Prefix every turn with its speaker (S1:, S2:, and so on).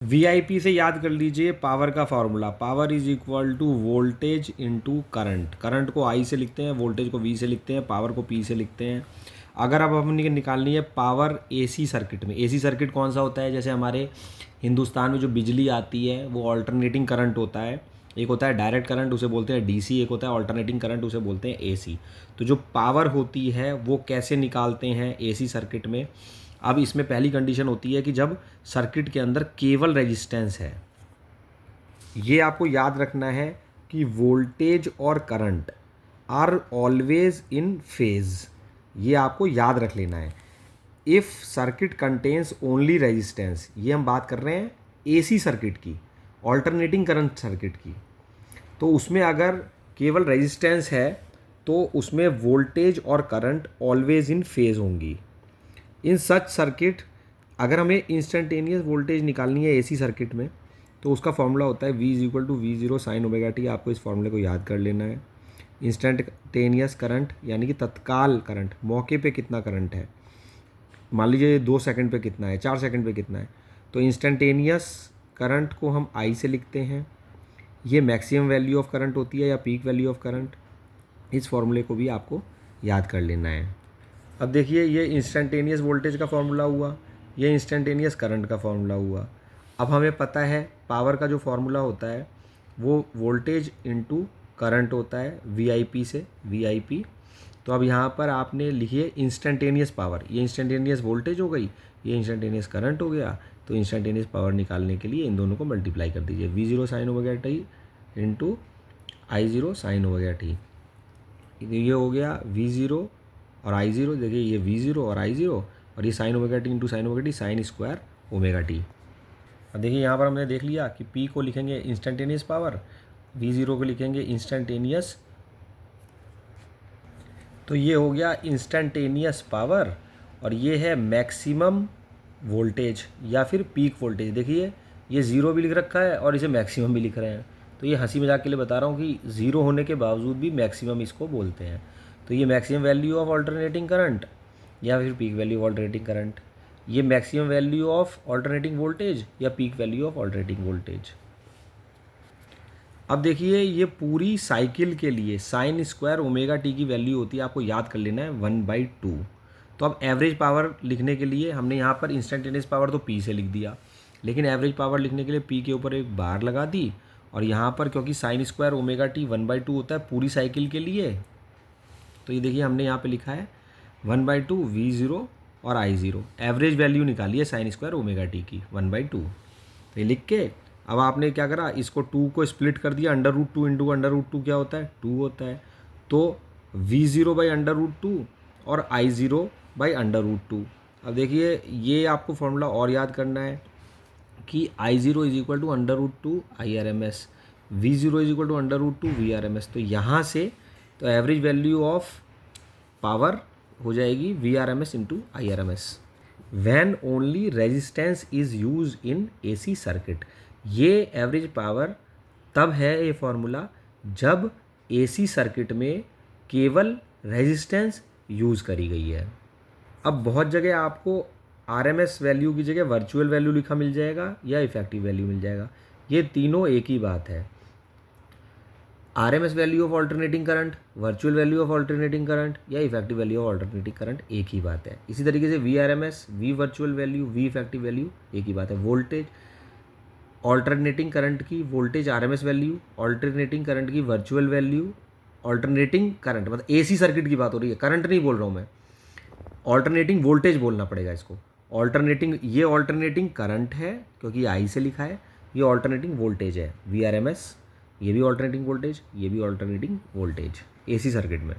S1: VIP से याद कर लीजिए पावर का formula, power is equal to voltage into current. Current को आई से लिखते हैं, वोल्टेज को वी से लिखते हैं, पावर को पी से लिखते हैं। अगर अब अपनी निकालनी है पावर एसी सर्किट में, एसी सर्किट कौन सा होता है, जैसे हमारे हिंदुस्तान में जो बिजली आती है वो ऑल्टरनेटिंग करंट होता है। एक होता है डायरेक्ट करंट, उसे बोलते हैं डीसी, एक होता है ऑल्टरनेटिंग करंट, उसे बोलते हैं एसी। तो जो पावर होती है वो कैसे निकालते हैं एसी सर्किट में। अब इसमें पहली कंडीशन होती है कि जब सर्किट के अंदर केवल रेजिस्टेंस है। ये आपको याद रखना है कि वोल्टेज और current are always in phase, ये आपको याद रख लेना है। If circuit contains only resistance, ये हम बात कर रहे हैं एसी सर्किट की, ऑल्टरनेटिंग करंट सर्किट की। तो उसमें अगर केवल रेजिस्टेंस है तो उसमें वोल्टेज और करंट ऑलवेज इन फेज होंगी। इन सच सर्किट, अगर हमें इंस्टेंटेनियस वोल्टेज निकालनी है एसी सर्किट में तो उसका फॉर्मूला होता है V is equal to V0 sine omega t. आपको इस फॉर्मूले को याद कर लेना है। इंस्टेंटेनियस करंट यानी कि तत्काल करंट, मौके पे कितना करंट है, मान लीजिए 2 सेकंड पे कितना है, 4 सेकंड पे कितना है, तो इंस्टेंटेनियस करंट को हम I से लिखते हैं। ये मैक्सिमम वैल्यू ऑफ करंट होती है या पीक वैल्यू ऑफ करंट। इस फॉर्मूले को भी आपको याद कर लेना है। अब देखिए ये इंस्टेंटेनियस वोल्टेज का फॉर्मूला हुआ, ये इंस्टेंटेनियस करंट का फॉर्मूला हुआ। अब हमें पता है पावर का जो फॉर्मूला होता है वो वोल्टेज इनटू करंट होता है, वीआईपी से, वीआईपी। तो अब यहाँ पर आपने लिखिए इंस्टेंटेनियस पावर, ये इंस्टेंटेनियस वोल्टेज हो गई, ये इंस्टेंटेनियस करंट हो गया। तो इंस्टेंटेनियस पावर निकालने के लिए इन दोनों को मल्टीप्लाई कर दीजिए, V0 sine omega T into I0 sign omega T. ये हो गया V0 और I0, देखिए ये V0 और I0 और ये sign omega T into sine omega T, sign square omega T. अब देखिए यहाँ पर हमने देख लिया कि P को लिखेंगे इंस्टेंटेनियस पावर, V0 को लिखेंगे इंस्टेंटेनियस, तो ये हो गया इंस्टेंटेनियस पावर। और ये है मैक्सिमम वोल्टेज या फिर पीक वोल्टेज। देखिए ये ज़ीरो भी लिख रखा है और इसे मैक्सिमम भी लिख रहे हैं, तो ये हंसी मजाक के लिए बता रहा हूँ कि ज़ीरो होने के बावजूद भी मैक्सिमम इसको बोलते हैं। तो ये maximum value of alternating current या फिर peak value of alternating current, ये maximum value of alternating voltage या peak value of alternating voltage. अब देखिए ये पूरी साइकिल के लिए साइन स्क्वायर ओमेगा टी की वैल्यू होती है, आपको याद कर लेना है 1/2। तो अब एवरेज पावर लिखने के लिए हमने यहाँ पर इंस्टेंटेनियस पावर तो पी से लिख दिया, लेकिन एवरेज पावर लिखने के लिए पी के ऊपर एक बार लगा दी। और यहाँ पर क्योंकि साइन स्क्वायर ओमेगा टी 1/2 होता है पूरी साइकिल के लिए, तो ये देखिए हमने यहाँ पे लिखा है 1/2 V0 और I0। एवरेज वैल्यू निकाली है साइन स्क्वायर ओमेगा टी की 1/2। तो ये लिख के अब आपने क्या करा, इसको 2 को स्प्लिट कर दिया, √2 इंटू √2 क्या होता है, 2 होता है। तो V0/√2 और I0/√2। अब देखिए ये आपको फॉर्मूला और याद करना है कि I0 is equal to √2 IRMS, V0 is equal to √2 VRMS। तो यहाँ से तो एवरेज वैल्यू ऑफ पावर हो जाएगी VRMS into IRMS when only resistance is use in AC circuit. ये एवरेज पावर तब है ये फॉर्मूला जब AC सर्किट में केवल रेजिस्टेंस यूज़ करी गई है। अब बहुत जगह आपको RMS वैल्यू की जगह वर्चुअल वैल्यू लिखा मिल जाएगा या इफेक्टिव वैल्यू मिल जाएगा, ये तीनों एक ही बात है। RMS value of alternating current, virtual value of alternating current या effective value of alternating current एक ही बात है। इसी तरीके से VRMS, V virtual value, V effective value एक ही बात है। वोल्टेज ऑल्टरनेटिंग करंट की voltage RMS value, alternating current की वर्चुअल वैल्यू, ऑल्टरनेटिंग करंट मतलब AC सर्किट की बात हो रही है, करंट नहीं बोल रहा हूँ मैं, ऑल्टरनेटिंग वोल्टेज बोलना पड़ेगा इसको। ऑल्टरनेटिंग, ये ऑल्टरनेटिंग करंट है क्योंकि I से लिखा है, ये ऑल्टरनेटिंग वोल्टेज है VRMS, ये भी ऑल्टरनेटिंग वोल्टेज, ये भी ऑल्टरनेटिंग वोल्टेज AC सर्किट में।